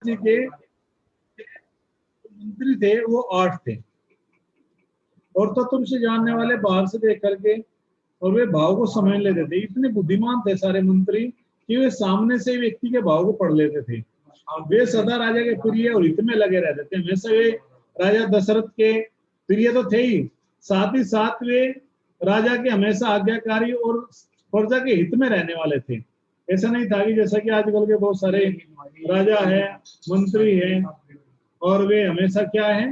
जी के मंत्री थे वो 8 थे, और तत्व से जानने वाले बाहर से देख करके और वे भाव को समझ लेते थे। इतने बुद्धिमान थे सारे मंत्री कि वे सामने से व्यक्ति के भाव को पढ़ लेते थे। वे सदा राजा के प्रिय और हित में लगे रहते थे। हमेशा वे राजा दशरथ के प्रिय तो थे ही साथ वे राजा के हमेशा आज्ञाकारी और प्रजा के हित में रहने वाले थे। ऐसा नहीं था कि जैसा कि आजकल के बहुत सारे राजा है, मंत्री है, और वे हमेशा क्या है,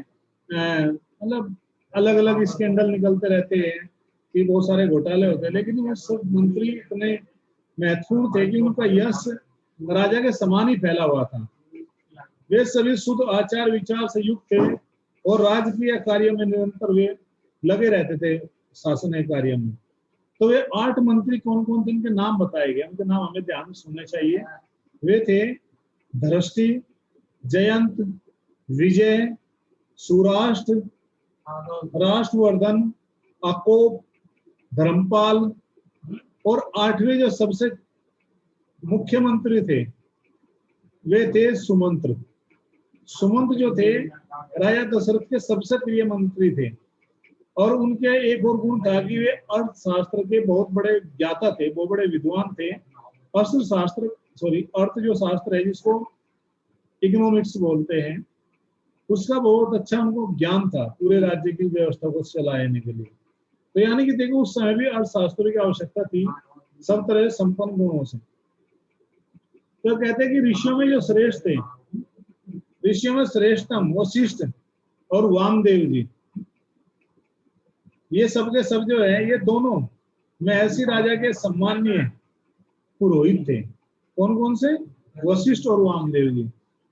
मतलब अलग अलग स्कैंडल निकलते रहते हैं कि बहुत सारे घोटाले होते हैं, लेकिन वो सब मंत्री इतने महत्वपूर्ण थे कि उनका यश राजा के समान ही फैला हुआ था। वे सभी शुद्ध आचार विचार से युक्त थे और राजकीय कार्यों में निरंतर वे लगे रहते थे, शासन कार्य में। तो वे 8 मंत्री कौन कौन थे, इनके नाम बताए गए, उनके नाम हमें ध्यान में सुनने चाहिए। वे थे धृष्टि, जयंत, विजय, सुराष्ट्र, राष्ट्रवर्धन, अकोप, धर्मपाल, और 8वें जो सबसे मुख्यमंत्री थे वे थे सुमंत्र। सुमंत्र जो थे राजा दशरथ के सबसे प्रिय मंत्री थे, और उनके एक और गुण था कि वे अर्थशास्त्र के बहुत बड़े ज्ञाता थे, बहुत बड़े विद्वान थे। अर्थ जो शास्त्र है जिसको इकोनॉमिक्स बोलते हैं, उसका बहुत अच्छा उनको ज्ञान था पूरे राज्य की व्यवस्था को चलाने के लिए। तो यानी कि देखो उस समय भी अर्थशास्त्र की आवश्यकता थी, सब तरह से संपन्न गुणों से। तो कहते हैं कि ऋषियों में जो श्रेष्ठ थे, ऋषियों में श्रेष्ठतम वशिष्ठ और वामदेव जी, ये सब के सब जो है ये दोनों महर्षि राजा के सम्माननीय पुरोहित थे। कौन कौन से? वशिष्ठ और वामदेव जी।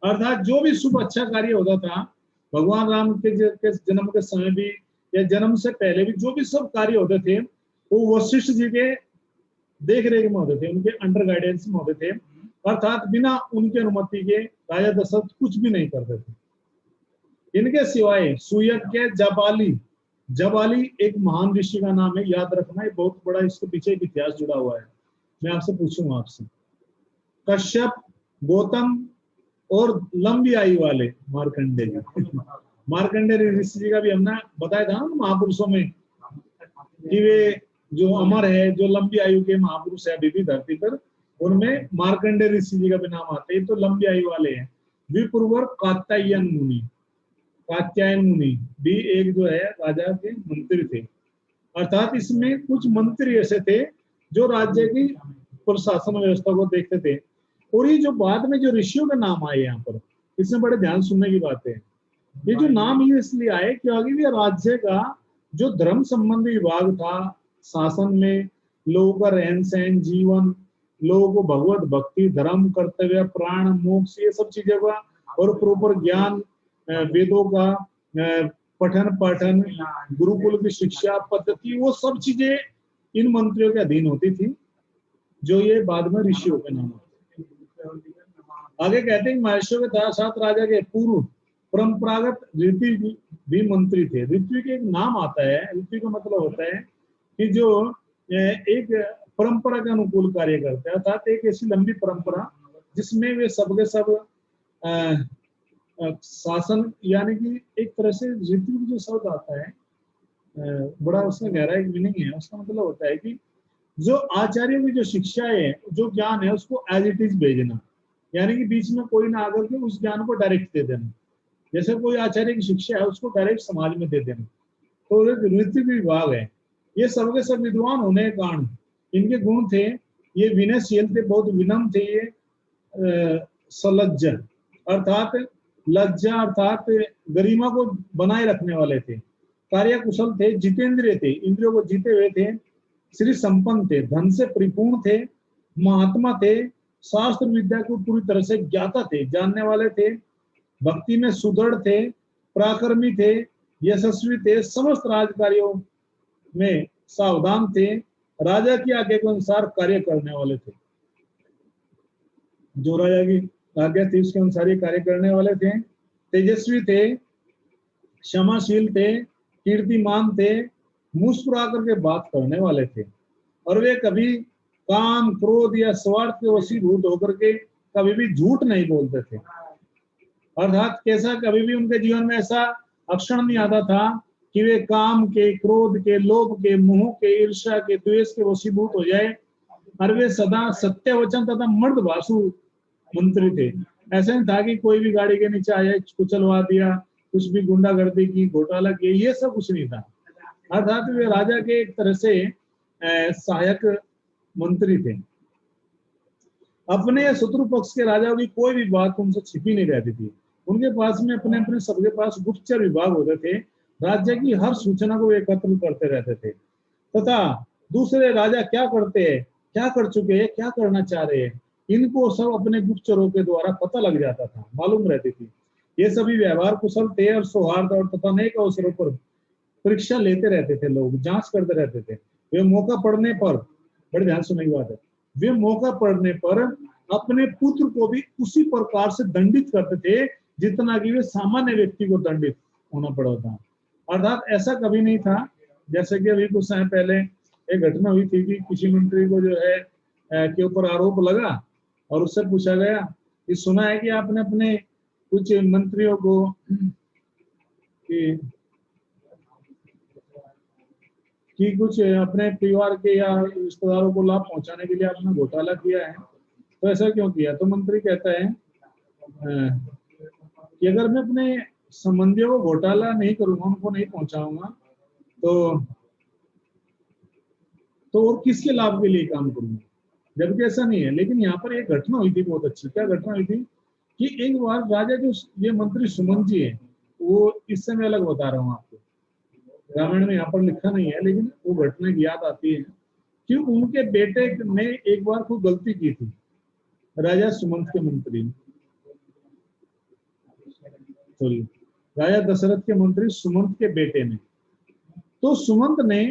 अर्थात जो भी शुभ अच्छा कार्य होता था भगवान राम के जन्म के समय भी या जन्म से पहले भी, जो भी सब कार्य होते थे वो वशिष्ठ जी के देख रेख में होते थे, उनके अंडर गाइडेंस में होते थे। अर्थात बिना उनकी अनुमति के राजा दशरथ कुछ भी नहीं करते थे। इनके सिवाय सुयज्ञ जबाली, जबाली एक महान ऋषि का नाम है, याद रखना, ये बहुत बड़ा इसके पीछे एक इतिहास जुड़ा हुआ है। मैं आपसे पूछूंगा आपसे, कश्यप, गौतम और लंबी आयु वाले मार्कंडे जी। मार्कंडे ऋषि जी का भी हमने बताया था ना महापुरुषों में कि वे जो अमर है, जो लंबी आयु के महापुरुष है अभी भी धरती पर, उनमें मार्कंडे ऋषि जी का भी नाम आता है। तो लंबी आयु वाले हैं। विपुरवर कात्यायन मुनि, कात्यायन मुनि भी एक जो है राजा के मंत्री थे। अर्थात इसमें कुछ मंत्री ऐसे थे जो राज्य की प्रशासन व्यवस्था को देखते थे। और ये जो बाद में जो ऋषियों के नाम आए यहाँ पर, इसमें बड़े ध्यान सुनने की बात है। ये जो नाम ये इसलिए आए क्योंकि ये राज्य का जो धर्म संबंधी विभाग था, शासन में लोगों का रहन सहन, जीवन, लोगों को भगवत भक्ति, धर्म, कर्तव्य, प्राण, मोक्ष, ये सब चीजों का और प्रॉपर ज्ञान, वेदों का पठन पाठन, गुरुकुल की शिक्षा पद्धति, वो सब चीजें इन मंत्रियों के अधीन होती थी, जो ये बाद में ऋषियों के नाम होते। आगे कहते हैं महर्षियों के साथ राजा के पूर्व परंपरागत ऋतु भी मंत्री थे। ऋतु के एक नाम आता है, ऋतु का मतलब होता है कि जो एक परंपरा के अनुकूल कार्य करते हैं, अर्थात एक ऐसी लंबी परंपरा जिसमें वे सबके सब शासन, यानी कि एक तरह से ऋतु जो शब्द आता है बड़ा उसमें गहरा एक मीनिंग है। उसका मतलब होता है कि जो आचार्यों की जो शिक्षा है, जो ज्ञान है, उसको एज इट इज भेजना, यानी कि बीच में कोई ना आकर के उस ज्ञान को डायरेक्ट दे देना। जैसे कोई आचार्य की शिक्षा है उसको डायरेक्ट समाज में दे देना, तो ऋतु विभाग है। ये सबके सब विद्वान होने के कारण इनके गुण थे, ये विनयशील थे, बहुत विनम्र थे, ये सलज्ज अर्थात लज्जा अर्थात गरिमा को बनाए रखने वाले थे, कार्यकुशल थे, जितेंद्रिय थे, इंद्रियों को जीते हुए थे, श्री संपन्न थे, धन से परिपूर्ण थे, महात्मा थे, शास्त्र विद्या को पूरी तरह से ज्ञाता थे, जानने वाले थे, भक्ति में सुदृढ़ थे, पराक्रमी थे, यशस्वी थे, समस्त राजकार्यों में सावधान थे, राजा की आज्ञा के अनुसार कार्य करने वाले थे। जो राजा की आज्ञा थी उसके अनुसार ही कार्य करने वाले थे, तेजस्वी थे, क्षमाशील थे, कीर्तिमान थे, मुस्कुरा करके बात करने वाले थे, और वे कभी काम, क्रोध या स्वार्थ के वशीभूत होकर के कभी भी झूठ नहीं बोलते थे। अर्थात कैसा, कभी भी उनके जीवन में ऐसा अक्षण नहीं आता था कि वे काम के, क्रोध के, लोभ के, मोह के, ईर्ष्या के, द्वेष के वशीभूत हो जाए। और वे सदा सत्य वचन तथा मर्दभाषु मंत्री थे। ऐसा नहीं था कि कोई भी गाड़ी के नीचे आया कुचलवा दिया, कुछ भी गुंडागर्दी की, घोटाला किया, ये सब कुछ नहीं था। अर्थात वे राजा के एक तरह से सहायक मंत्री थे। अपने शत्रु पक्ष के राजाओं की कोई भी बात उनसे छिपी नहीं रहती थी। उनके पास में अपने अपने सबके पास गुप्तचर विभाग होते थे। राज्य की हर सूचना को वे एकत्र करते रहते थे तथा दूसरे राजा क्या करते हैं, क्या कर चुके हैं, क्या करना चाह रहे हैं, इनको सब अपने गुप्तचरों के द्वारा पता लग जाता था, मालूम रहती थी। ये सभी व्यवहार कुशल थे और सौहार्द और तथा अनेक अवसरों पर परीक्षा लेते रहते थे, लोग जांच करते रहते थे। वे मौका पड़ने पर, बड़े ध्यान सुनने की बात है, वे मौका पड़ने पर अपने पुत्र को भी उसी प्रकार से दंडित करते थे जितना कि वे सामान्य व्यक्ति को दंडित होना पड़ा था। अर्थात ऐसा कभी नहीं था, जैसे कि अभी कुछ समय पहले एक घटना हुई थी कि किसी मंत्री को जो है के ऊपर आरोप लगा और उससे पूछा गया कि सुना है कि आपने अपने कुछ मंत्रियों को कि कुछ अपने परिवार के या रिश्तेदारों को लाभ पहुंचाने के लिए आपने घोटाला किया है, तो ऐसा क्यों किया? तो मंत्री कहता है कि अगर मैं अपने संबंधियों को घोटाला नहीं करूंगा, उनको नहीं पहुंचाऊंगा, तो और किसके लाभ के लिए काम करूंगा? जबकि ऐसा नहीं है। लेकिन यहाँ पर एक घटना हुई थी बहुत अच्छी। क्या घटना हुई थी कि एक बार राजा जो ये मंत्री सुमंत जी है, वो इस समय अलग बता रहा हूँ आपको, रामायण में यहाँ पर लिखा नहीं है, लेकिन वो घटना की याद आती है कि उनके बेटे ने एक बार कोई गलती की थी, राजा सुमंत के मंत्री, सॉरी, राजा दशरथ के मंत्री सुमंत के बेटे ने। तो सुमंत ने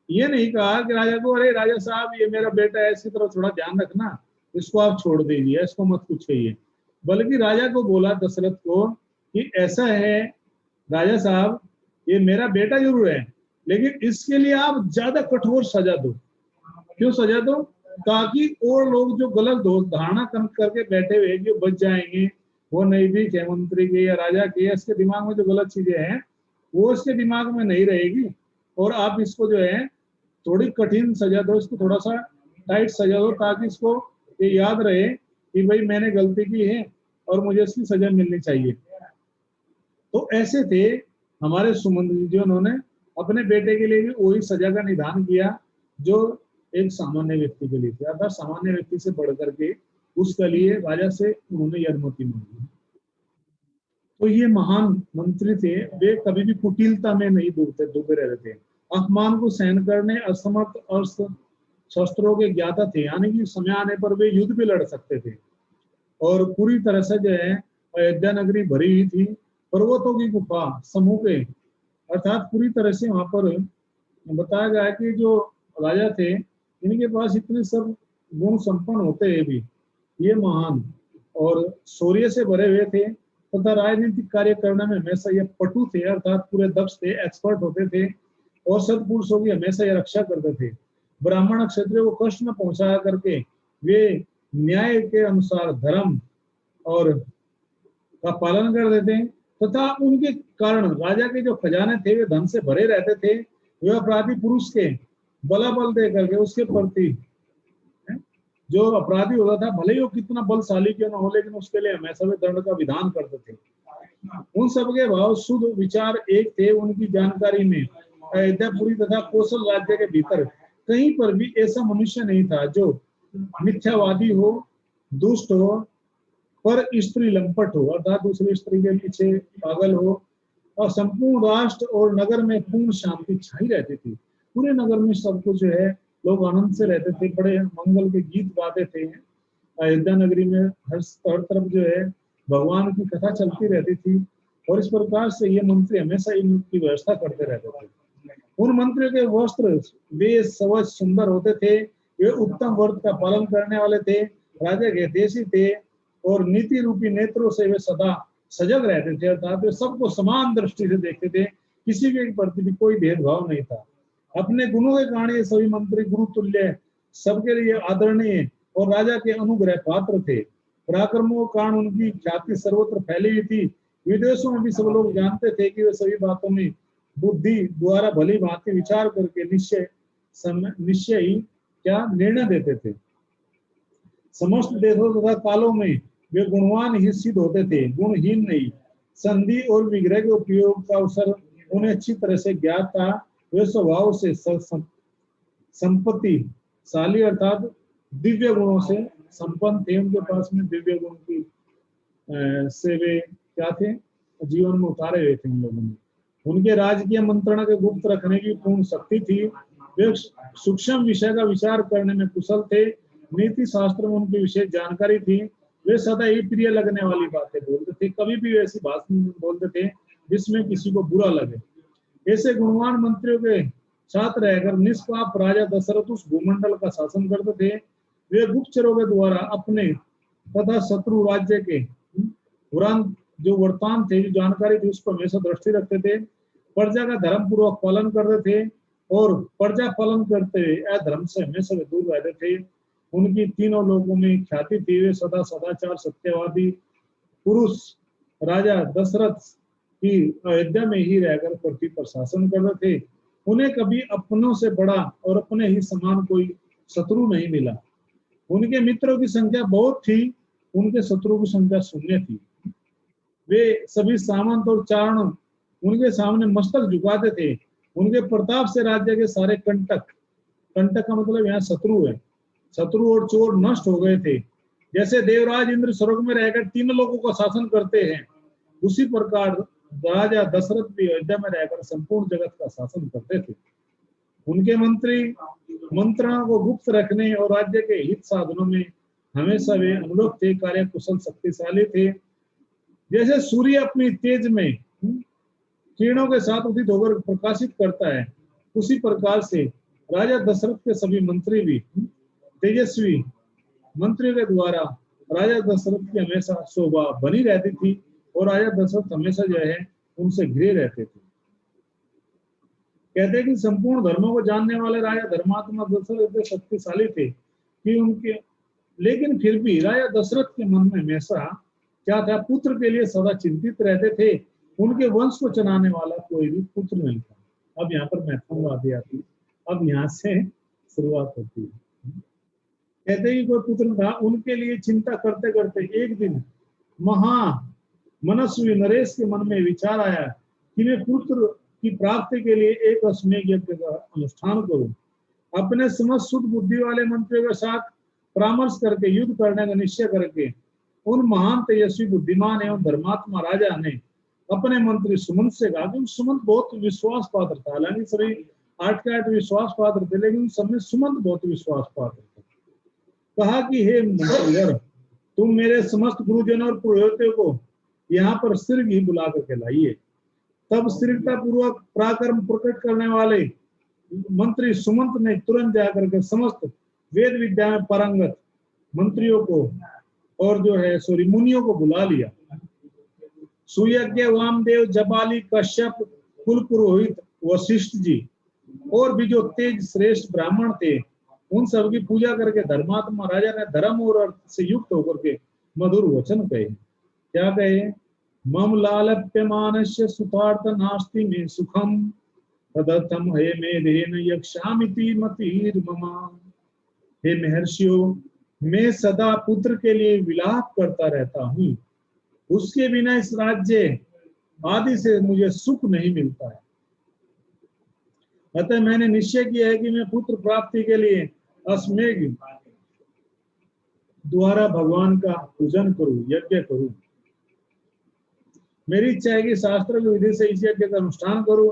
ये नहीं कहा कि राजा को, अरे राजा साहब ये मेरा बेटा है, इसकी तरफ थोड़ा ध्यान रखना, इसको आप छोड़ दीजिए, इसको मत पूछिए। बल्कि राजा को बोला, दशरथ को, कि ऐसा है राजा साहब, ये मेरा बेटा जरूर है, लेकिन इसके लिए आप ज्यादा कठोर सजा दो। क्यों सजा दो? ताकि और लोग जो गलत धारणा करके बैठे हुए जो बच जाएंगे, वो नजदीक है मंत्री के या राजा के, इसके दिमाग में जो गलत चीजें हैं वो इसके दिमाग में नहीं रहेगी, और आप इसको जो है थोड़ी कठिन सजा दो, इसको थोड़ा सा टाइट सजा दो, ताकि इसको ये याद रहे कि भाई मैंने गलती की है और मुझे इसकी सजा मिलनी चाहिए। तो ऐसे थे हमारे सुमंत जी, उन्होंने अपने बेटे के लिए भी वही सजा का निदान किया जो एक सामान्य व्यक्ति के लिए किया था। सामान्य व्यक्ति से बढ़ करके उसके लिए राजा से उन्होंने यह अनुमति मांगी। तो ये महान मंत्री थे, वे कभी भी कुटिलता में नहीं डूबे रहते थे। अपमान को सहन करने, असमर्थ और शस्त्रों के ज्ञाता थे, यानी कि समय आने पर वे युद्ध भी लड़ सकते थे। और पूरी तरह से जो है अयोध्या नगरी भरी हुई थी पर्वतों की गुफा समूह के, अर्थात पूरी तरह से वहां पर बताया गया है कि जो राजा थे इनके पास इतने सब गुण संपन्न होते हैं भी, ये महान और शौर्य से भरे हुए थे तथा राजनीतिक कार्य करने में हमेशा ये पटु थे, अर्थात पूरे दक्ष थे, एक्सपर्ट होते थे और सत्पुरुषों की हमेशा ये रक्षा करते थे। ब्राह्मण क्षत्रिय को कष्ट न पहुंचाया करके वे न्याय के अनुसार धर्म और का पालन कर देते हैं तथा उनके कारण राजा के जो खजाने थे वे धन से भरे रहते थे। वे अपराधी पुरुष के बलाबल दे करके उसके प्रति जो अपराधी होता था, भले ही वो कितना बलशाली क्यों ना हो, लेकिन उसके लिए हमेशा वे दंड का विधान करते थे। उन सबके भाव शुद्ध विचार एक थे। उनकी जानकारी में अयोध्यापुरी तथा कौशल राज्य के भीतर कहीं पर भी ऐसा मनुष्य नहीं था जो मिथ्यावादी हो, दुष्ट हो, पर स्त्री लंपट हो, अर्थात दूसरी स्त्री के पीछे पागल हो, और संपूर्ण राष्ट्र और नगर में पूर्ण शांति छाई रहती थी। पूरे नगर में सब कुछ जो है लोग आनंद से रहते थे, बड़े मंगल के गीत गाते थे। अयोध्या नगरी में हर तरफ जो है भगवान की कथा चलती रहती थी और इस प्रकार से ये मंत्री हमेशा इनकी व्यवस्था करते रहते थे। उन मंत्रियों के वस्त्र वे सवज सुंदर होते थे, वे उत्तम व्रत का पालन करने वाले थे, राजा के देशी थे और नीति रूपी नेत्रों से वे सदा सजग रहते थे, अर्थात वे सबको समान दृष्टि से देखते थे, किसी के प्रति भी कोई भेदभाव नहीं था। अपने गुणों के कारण ये सभी मंत्री गुरु तुल्य, सबके लिए आदरणीय और राजा के अनुग्रह पात्र थे। पराक्रमों के कारण उनकी ख्याति सर्वत्र फैली हुई थी। विदेशों में भी सब लोग जानते थे कि वे सभी बातों में बुद्धि द्वारा भली भांति विचार करके निश्चय ही क्या निर्णय देते थे। समस्त देशों तथा कालों में वे गुणवान ही सिद्ध होते थे, गुणहीन नहीं। संधि और विग्रह के उपयोग का अवसर उन्हें अच्छी तरह से ज्ञात था। वे स्वभाव से संपत्तिशाली अर्थात दिव्य गुणों से संपन्न थे। उनके पास में दिव्य गुण की से वे क्या थे, जीवन में उतारे हुए थे उन लोगों ने। उनके राजकीय मंत्रणा के गुप्त रखने की पूर्ण शक्ति थी। वे सूक्ष्म विषय का विचार करने में कुशल थे। नीति शास्त्र में उनकी विशेष जानकारी थी। वे सदा ही प्रिय लगने वाली बातें बोलते थे, कभी भी ऐसी बात बोलते थे जिसमें किसी को बुरा लगे। ऐसे गुणवान मंत्रियों के साथ रहकर निष्पाप राजा दशरथ उस भूमंडल का शासन करते थे। वे गुप्तचरों के द्वारा अपने तथा शत्रु राज्य के जो वर्तमान थे, जो जानकारी थी, उस पर हमेशा दृष्टि रखते थे। प्रजा का धर्म पूर्वक पालन करते थे और प्रजा पालन करते हुए अधर्म से हमेशा वे दूर रहते थे। उनकी तीनों लोगों में ख्याति थी। वे सदा सदाचार सत्यवादी पुरुष राजा दशरथ की अयोध्या में ही रहकर पृथ्वी पर शासन करते थे। उन्हें कभी अपनों से बड़ा और अपने ही समान कोई शत्रु नहीं मिला। उनके मित्रों की संख्या बहुत थी, उनके शत्रुओं की संख्या शून्य थी। वे सभी सामंत और चारण उनके सामने मस्तक झुकाते थे। उनके प्रताप से राज्य के सारे कंटक का मतलब यहाँ शत्रु है, शत्रु और चोर नष्ट हो गए थे। जैसे देवराज इंद्र स्वर्ग में रहकर तीनों लोगों का शासन करते हैं, उसी प्रकार राजा दशरथ भी अयोध्या में रहकर संपूर्ण जगत का शासन करते थे। उनके मंत्री मंत्रणा को गुप्त रखने और राज्य के हित साधनों में हमेशा वे अनुरूप थे, कार्य कुशल शक्तिशाली थे। जैसे सूर्य अपनी तेज में किरणों के साथ उदित होकर प्रकाशित करता है, उसी प्रकार से राजा दशरथ के सभी मंत्री भी तेजस्वी मंत्रियों के द्वारा राजा दशरथ की हमेशा शोभा बनी रहती थी और राजा दशरथ हमेशा जो है उनसे घिरे रहते थे। कहते हैं कि संपूर्ण धर्मों को जानने वाले राजा धर्मात्मा दशरथ इतने शक्तिशाली थे कि उनके, लेकिन फिर भी राजा दशरथ के मन में हमेशा क्या था, पुत्र के लिए सदा चिंतित रहते थे। उनके वंश को चलाने वाला कोई भी पुत्र नहीं था। अब यहाँ पर महत्वपूर्ण बात आती है, अब यहाँ से शुरुआत होती है। कहते हैं कोई पुत्र था, उनके लिए चिंता करते करते एक दिन मनस्वी नरेश के मन में विचार आया कि मैं पुत्र की प्राप्ति के लिए एक अश्वमेध यज्ञ का अनुष्ठान करूं। अपने समस्त शुद्ध बुद्धि वाले मंत्रियों के साथ परामर्श करके युद्ध करने का निश्चय करके उन महान तेजस्वी बुद्धिमान एवं धर्मात्मा राजा ने अपने मंत्री सुमंत से कहा, क्योंकि सुमंत बहुत विश्वास पात्र था। हालांकि सभी 8 के 8 विश्वास पात्र थे, लेकिन उस समय सुमंत बहुत विश्वास पात्र था। कहा कि हे मंत्रीवर, तुम मेरे समस्त गुरुजनों और पुरोहितों को यहाँ पर सिर ही बुला करके लाइए। तब स्थिरता पूर्वक पराक्रम प्रकट करने वाले मंत्री सुमंत ने तुरंत जाकर के समस्त वेद विद्या में पारंगत मंत्रियों को और जो है मुनियों को बुला लिया। सुयज्ञ वामदेव जबाली कश्यप कुल पुरोहित वशिष्ठ जी और भी जो तेज श्रेष्ठ ब्राह्मण थे, उन सब की पूजा करके धर्मात्मा राजा ने धर्म और अर्थ से युक्त होकर के मधुर वचन कहे। क्या कहे? मम लालप्यमानस्य सुतार्थ नास्ति में सुखम तदर्थम हे मेधेन यक्षामिति मतिर्ममा। हे महर्षियों, मैं सदा पुत्र के लिए विलाप करता रहता हूँ, उसके बिना इस राज्य आदि से मुझे सुख नहीं मिलता है। अतः मैंने निश्चय किया है कि मैं पुत्र प्राप्ति के लिए अश्वमेध द्वारा भगवान का पूजन करूं, यज्ञ करूं। मेरी इच्छा है कि शास्त्र की विधि से इस यज्ञ का अनुष्ठान करूं।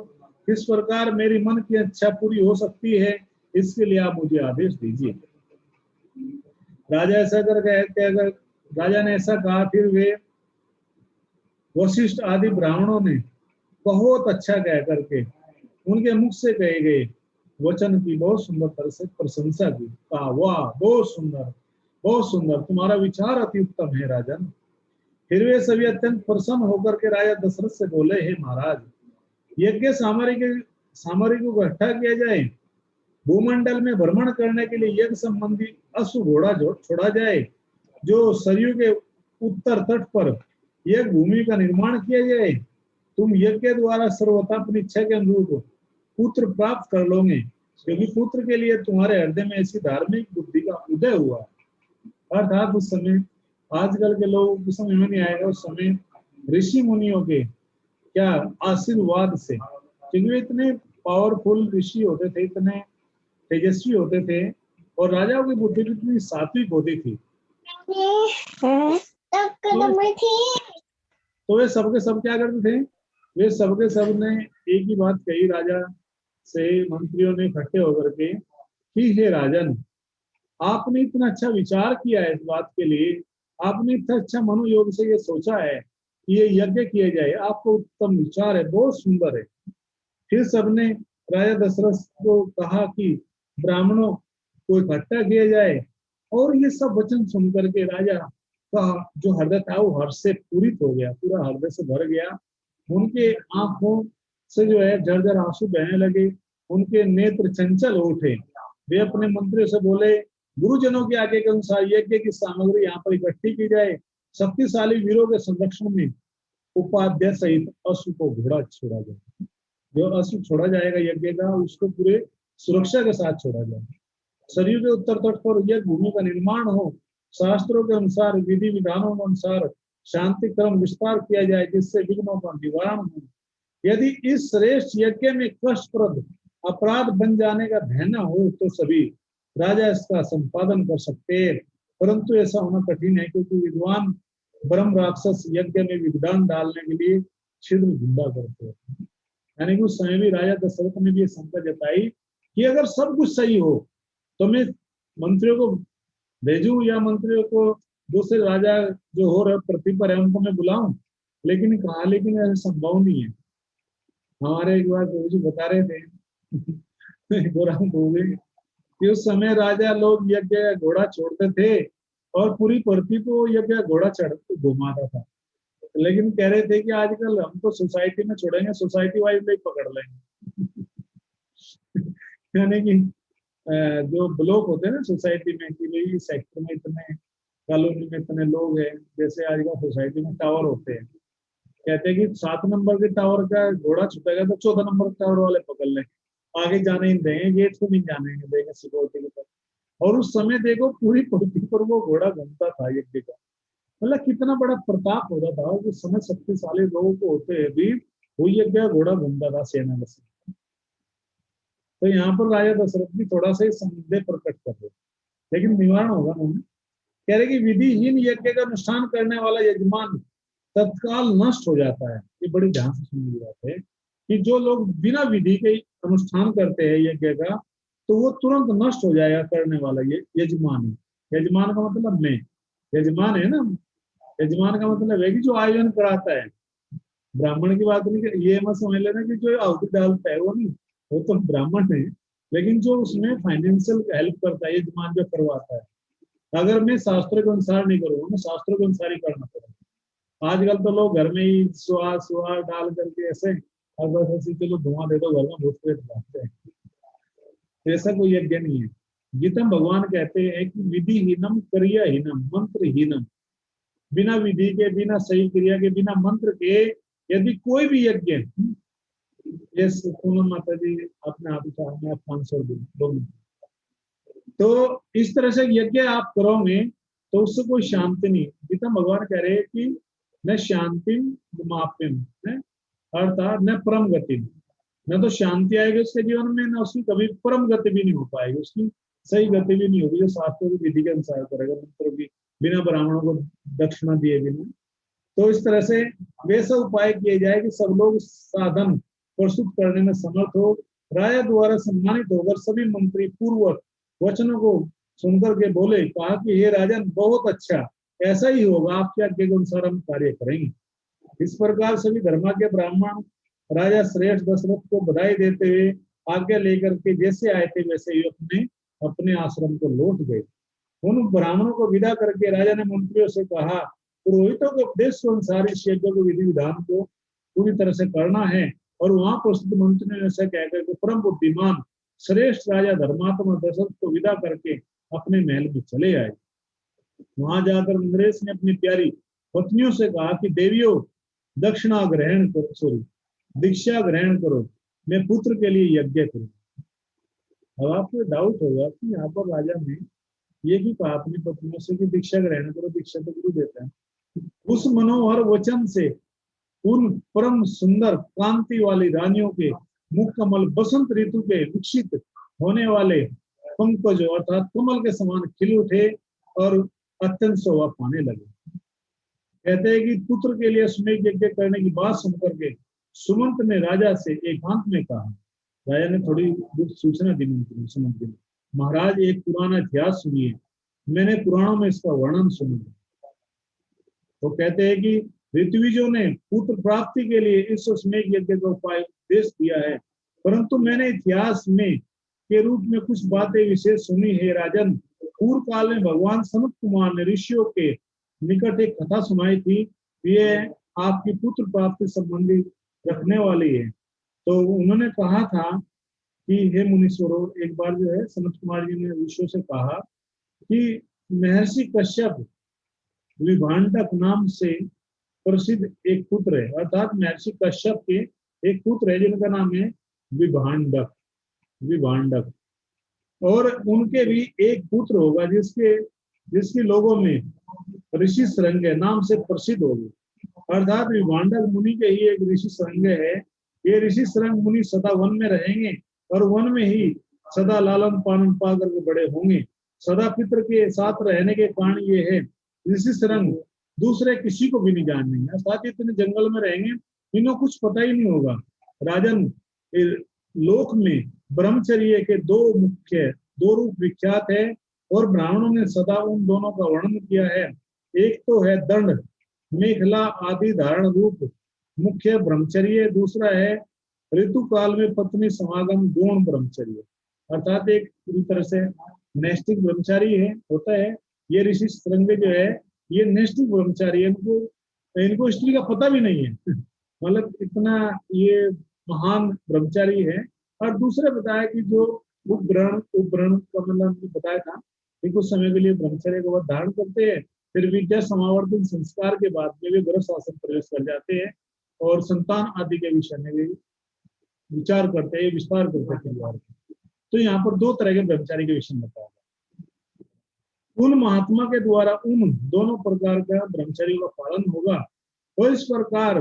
किस प्रकार मेरी मन की इच्छा पूरी हो सकती है, इसके लिए आप मुझे आदेश दीजिए। राजा ऐसा करके अगर राजा ने ऐसा कहा, फिर वे वशिष्ठ आदि ब्राह्मणों ने बहुत अच्छा कह करके उनके मुख से कहे गए वचन की बहुत सुंदर तरह से प्रशंसा की। कहा, वाह, बहुत सुंदर, तुम्हारा विचार अति उत्तम है राजन। फिर वे सभी अत्यंत प्रसन्न होकर के राजा दशरथ से बोले, हे महाराज, यज्ञ सामग्री को इकट्ठा किया जाए, भूमंडल में भ्रमण करने के लिए यज्ञ संबंधी अश्व घोड़ा छोड़ा जाए, जो सरयू के उत्तर तट पर एक भूमि का निर्माण किया जाए। तुम यज्ञ द्वारा सर्वथा अपनी इच्छा के अनुरूप पुत्र प्राप्त कर लोगे, क्योंकि पुत्र के लिए तुम्हारे हृदय में ऐसी धार्मिक बुद्धि का उदय हुआ। अर्थात उस समय, आजकल के लोग उस समय में नहीं आएगा, उस समय ऋषि मुनियों के क्या आशीर्वाद से, क्योंकि वे इतने पावरफुल ऋषि होते थे, इतने तेजस्वी होते थे, और राजाओं की बुद्धि भी इतनी सात्विक होती थी। तो वे सबके सब क्या करते थे, वे सबके सब ने एक ही बात कही राजा से, मंत्रियों ने इकट्ठे होकर के कि हे राजन, आपने इतना अच्छा विचार किया है इस बात के लिए, आपने इतना अच्छा मनोयोग से ये सोचा है कि ये यज्ञ किया जाए, आपको उत्तम विचार है, बहुत सुंदर है। फिर सबने राजा दशरथ को कहा कि ब्राह्मणों को इकट्ठा किया जाए, और ये सब वचन सुनकर के राजा का जो हृदय था वो हर्ष से पूरित हो गया, पूरा हृदय से भर गया। उनके आंखों से जो है झरझर आंसू बहने लगे, उनके नेत्र चंचल उठे। वे अपने मंत्रियों से बोले, गुरुजनों के आगे के अनुसार यज्ञ की सामग्री यहाँ पर इकट्ठी की जाए। शक्तिशाली वीरों के संरक्षण में उपाध्याय सहित अश्व को घोड़ा छोड़ा जाए। जो अश्व छोड़ा जाएगा यज्ञ का, उसको पूरे सुरक्षा के साथ छोड़ा जाएगा। सरयू के उत्तर तट पर यज्ञ भूमि का निर्माण हो, शास्त्रों के अनुसार, विधि विधानों के अनुसार शांति क्रम विस्तार किया जाए, जिससे विघ्नों का निवारण हो। यदि इस श्रेष्ठ यज्ञ में कष्टप्रद अपराध बन जाने का भय न हो तो सभी राजा इसका संपादन कर सकते हैं, परंतु ऐसा होना कठिन है, क्योंकि विद्वान ब्रह्म राक्षस यज्ञ में विघ्न डालने के लिए छिद्र ढूंढा करते हैं। यानी कि उस समय भी राजा दशरथ ने भी शंका जताई कि अगर सब कुछ सही हो तो मैं मंत्रियों को भेजूं, या मंत्रियों को दूसरे राजा जो हो रहे पृथ्वी पर है उनको मैं बुलाऊं, लेकिन कहा, लेकिन ऐसा संभव नहीं है। हमारे एक बार गुरु जी बता रहे थे गौरांग गोवे कि उस समय राजा लोग यज्ञ घोड़ा छोड़ते थे और पूरी पृथ्वी को यज्ञ घोड़ा चढ़ घुमाता था, लेकिन कह रहे थे कि आजकल हम तो सोसाइटी में छोड़ेंगे, सोसाइटी वाइज नहीं पकड़ लेंगे। यानी कि जो ब्लॉक होते हैं ना सोसाइटी में, कि भाई सेक्टर में इतने, कॉलोनी में इतने लोग हैं, जैसे आजकल सोसाइटी में टावर होते हैं, कहते हैं कि 7 नंबर के टावर का घोड़ा छुपेगा तो 14 नंबर टावर वाले पकड़ लें, आगे जाने ही देंगे, गेट को नहीं जाने देंगे सिक्योरिटी के तरफ। और उस समय देखो पूरी पृथ्वी पर वो घोड़ा घूमता था यज्ञ का, मतलब कितना बड़ा प्रताप होता था उस समय, शक्तिशाली लोगों को होते हैं भी वो यज्ञ घोड़ा घूमता था सेना में से। तो यहाँ पर राजा दशरथ भी थोड़ा सा संदेह प्रकट कर रहे, लेकिन निवारण होगा उन्होंने। कह रहे कि विधिहीन यज्ञ का अनुष्ठान करने वाला यजमान तत्काल नष्ट हो जाता है। ये बड़ी ध्यान से सुनने की बात है कि जो लोग बिना विधि के अनुष्ठान करते हैं यज्ञ का, तो वो तुरंत नष्ट हो जाएगा करने वाला ये यजमान है। यजमान का मतलब मैं, यजमान है ना, यजमान का मतलब है कि जो आयोजन कराता है। ब्राह्मण की बात नहीं, ये मत समझ लेना कि जो आहुति डालता है वो नहीं, वो तो ब्राह्मण है, लेकिन जो उसमें फाइनेंशियल हेल्प करता है यजमान, जो करवाता है। अगर मैं शास्त्रों के अनुसार नहीं करूंगा, मैं शास्त्रों के अनुसार ही करना पड़ेगा। आजकल तो लोग घर में ही सुहा सुहा डाल करके ऐसे, और बस ऐसे चलो धुआं दे दो, घर में भूत प्रेत भागते हैं। ऐसा कोई यज्ञ नहीं है। गीता भगवान कहते हैं कि विधिहीनम क्रियाहीनम मंत्रहीनम, बिना विधि के, बिना सही क्रिया के, बिना मंत्र के यदि कोई भी यज्ञ, ये पूनम माता जी अपने आप ही आप 500 दिन, तो इस तरह से यज्ञ आप करोगे तो उससे कोई शांति नहीं। गीता भगवान कह रहे हैं कि न शांति माप्यम, अर्थात न परम गति, न तो शांति आएगी उसके जीवन में, न उसकी कभी परम गति भी नहीं हो पाएगी, उसकी सही गति भी नहीं होगी जो शास्त्रों की विधि के अनुसार करेगा, मंत्रों की बिना ब्राह्मणों को दक्षिणा दिए बिना। तो इस तरह से वैसा उपाय किए जाए कि सब लोग साधन प्रस्तुत करने में समर्थ हो। राजा द्वारा सम्मानित होकर सभी मंत्री पूर्वक वचनों को सुनकर के बोले, कहा कि हे राजन, बहुत अच्छा, ऐसा ही होगा, आपके आज्ञा के अनुसार हम कार्य करेंगे। इस प्रकार सभी धर्मा के ब्राह्मण राजा श्रेष्ठ दशरथ को बधाई देते हुए आज्ञा लेकर के जैसे आए थे वैसे ही अपने अपने आश्रम को लौट गए। उन ब्राह्मणों को विदा करके राजा ने मंत्रियों से कहा, पुरोहितों के उपदेश के अनुसार इस यज्ञ के विधि विधान को पूरी तरह से करना है। और वहां प्रस्तुत मंत्रियों ने से कहकर के परम बुद्धिमान श्रेष्ठ राजा धर्मात्मा दशरथ को विदा करके अपने महल में चले आए। वहां जाकर नरेश ने अपनी प्यारी पत्नियों से कहा कि देवियों दक्षिणा ग्रहण करो, सॉरी दीक्षा ग्रहण करो, मैं पुत्र के लिए यज्ञ करूं। अब आपको डाउट होगा कि यहाँ पर राजा ने ये भी कहा अपनी पत्नियों से कि दीक्षा ग्रहण करो, दीक्षा तो गुरु देता है। उस मनोहर वचन से उन परम सुंदर कांति वाली रानियों के मुख कमल बसंत ऋतु के विकसित होने वाले पंकज अर्थात कमल के समान खिल उठे और अत्यंत शोभा पाने लगे। कहते हैं कि पुत्र के लिए अश्वमेध यज्ञ करने की बात सुनकर के सुमंत ने राजा से एकांत में कहा, राजा ने थोड़ी सूचना दी सुमंत ने, महाराज एक पुराना इतिहास सुनिए, मैंने पुराणों में इसका वर्णन सुना। तो कहते हैं कि ऋत्विजों ने पुत्र प्राप्ति के लिए इस अश्वमेध यज्ञ का उपाय उपदेश दिया है, परंतु मैंने इतिहास में के रूप में कुछ बातें विशेष सुनी है। राजन, पूर्व काल में भगवान सनत कुमार ने ऋषियों के निकट एक कथा सुनाई थी, ये आपकी पुत्र प्राप्ति संबंधी रखने वाली है। तो उन्होंने कहा था कि हे मुनीश्वरों, एक बार जो है सनत कुमार जी ने ऋषियों से कहा कि महर्षि कश्यप विभांडक नाम से प्रसिद्ध एक पुत्र है, अर्थात महर्षि कश्यप के एक पुत्र है जिनका नाम है विभांडक। विभांडक और उनके भी एक पुत्र होगा जिसके लोगों में ऋषि श्रृंग नाम से प्रसिद्ध होगी। अर्थात विभांडक मुनि के ही एक ऋषि श्रृंग है। ये ऋषि श्रृंग मुनि सदा वन में रहेंगे और वन में ही सदा लालन पालन पा करके बड़े होंगे। सदा पितृ के साथ रहने के कारण ये है ऋषि श्रृंग दूसरे किसी को भी नहीं जानेंगे, साथ ही इतने जंगल में रहेंगे, इन्हें कुछ पता ही नहीं होगा। राजन, लोक में ब्रह्मचर्य के दो रूप विख्यात है और ब्राह्मणों ने सदा उन दोनों का वर्णन किया है। एक तो है दंड मेखला आदि धारण रूप मुख्य ब्रह्मचर्य, दूसरा है ऋतु काल में पत्नी समागम गौण ब्रह्मचर्य, अर्थात एक पूरी तरह से नैष्टिक ब्रह्मचारी है होता है। ये ऋषि श्रृंग जो है ये नैष्टिक ब्रह्मचारी है, इनको स्त्री का पता भी नहीं है मतलब इतना ये महान ब्रह्मचारी है। और दूसरे बताया कि जो उपग्रहण का मतलब बताया था कि कुछ समय के लिए ब्रह्मचर्य को धारण करते हैं, फिर विद्या समावर्तन संस्कार के बाद में भी गृह शासन प्रवेश कर जाते हैं और संतान आदि के विषय में भी विचार करते हैं, विस्तार करते हैं परिवार के। तो यहाँ पर दो तरह के ब्रह्मचारी के विषय में बताया उन महात्मा के द्वारा उन दोनों प्रकार का ब्रह्मचर्य का पालन होगा और इस प्रकार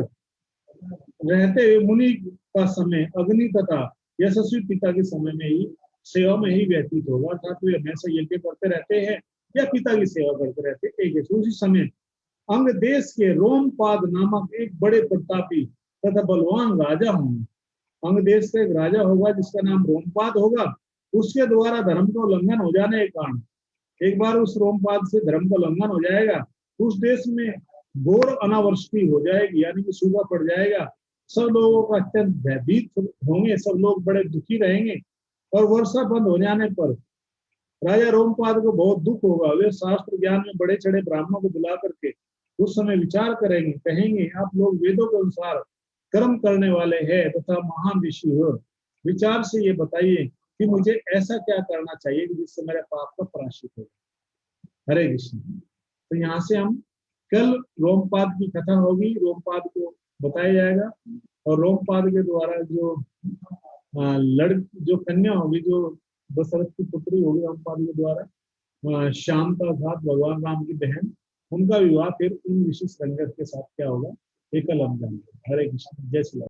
रहते हुए मुनि का समय अग्नि तथा यशस्वी पिता के समय में ही सेवा में ही व्यतीत होगा, अर्थात वे हमेशा यज्ञ करते रहते हैं या पिता की सेवा करते रहते हैं। उसी समय अंग देश के रोमपाद नामक एक बड़े प्रतापी तथा बलवान राजा होंगे। अंग देश का एक राजा होगा जिसका नाम रोमपाद होगा। उसके द्वारा धर्म का उल्लंघन हो जाने के कारण एक बार उस रोमपाद से धर्म का उल्लंघन हो जाएगा, उस देश में घोर अनावृष्टि हो जाएगी, यानी कि सूखा पड़ जाएगा। सब लोगों का अत्यंत भयभीत होंगे, सब लोग बड़े दुखी रहेंगे और वर्षा बंद हो जाने पर राजा रोमपाद को बहुत दुख होगा। वे शास्त्र ज्ञान में बड़े चढ़े ब्राह्मणों को बुला करके उस समय विचार करेंगे, कहेंगे आप लोग वेदों के अनुसार कर्म करने वाले हैं तथा महान ऋषि हो, विचार से ये बताइए कि मुझे ऐसा क्या करना चाहिए जिससे मेरे पाप का प्रायश्चित हो। हरे कृष्ण। तो यहाँ से हम कल रोमपाद की कथा होगी, रोमपाद को बताया जाएगा और रोमपाद के द्वारा जो कन्या होगी, जो दशरथ की पुत्री होगी रोमपाद के द्वारा, शांता अर्थात भगवान राम की बहन, उनका विवाह फिर उन ऋषि श्रृंग के साथ क्या होगा, एकल हम जानेंगे। हरे कृष्ण। जय श्री राम।